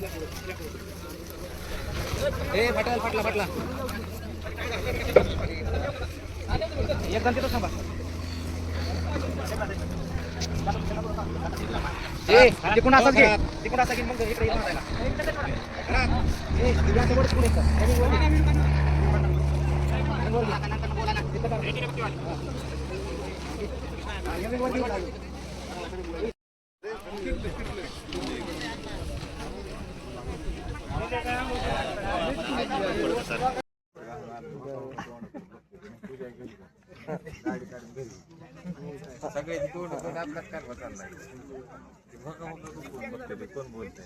ए फाटला फाटला फाटला एक गंती तो थांबा ए तिकडून असाच घे तिकडून असा घे मग इकडे येऊन जायला ए तुझ्या वर पुढे सगळे तोंड आपलाच कारभार चाललाय कोण बोलतंय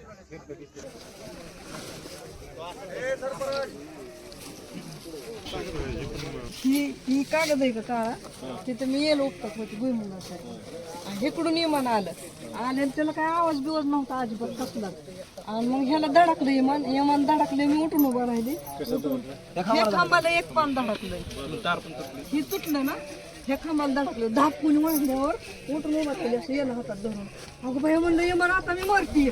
ही कागद आहे का काळा तिथं मी येलो उपतात होती भुईमुगासाठी इकडून इमान आलं आणि त्याला काय आवाज बिवाज नव्हता अजिबात कसला आणि मग ह्याला धडकलं इमान धडकले मी उठून उभा राहिले हे खांबाला एक पान धडकलंय ही तुटलं ना ह्या खांबाला धडकलं धापून वाढल्यावर उठून उभा केली असं याला हातात धरून अगं बाई म्हणलं इमान आता मी मरती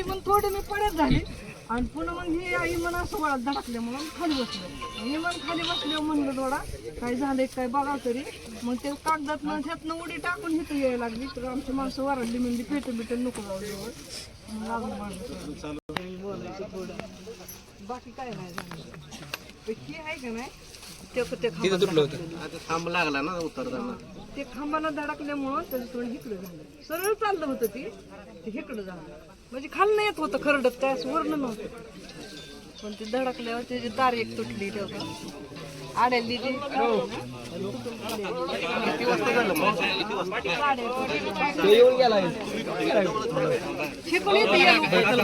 मग थोडी मी पडत झाली आणि पुन्हा मग हे इमान असं वळत धडकल्यामुळं खाली बसलं इमान खाली बसल्यावर म्हणलं थोडा काय झालंय काय बघा तरी मग ते कागदात ह्यातनं उडी टाकून इथं यायला लागली तर आमची माणसं वरडली म्हणजे पेट नको जाऊ बाकी काय नाही झालं की आहे का नाही ते खांब लागला ना उतरताना ते खांबाला धडकल्यामुळं त्याचं थोडं हिकडं झालं सरळ चाललं होतं ते हिकडं झालं म्हणजे खाल्लं येत होतं खरडत काय असं वरण नव्हतं पण ते धडकल्यावर त्याची तार एक तुटली तेव्हा आड्याली जी शिकून येते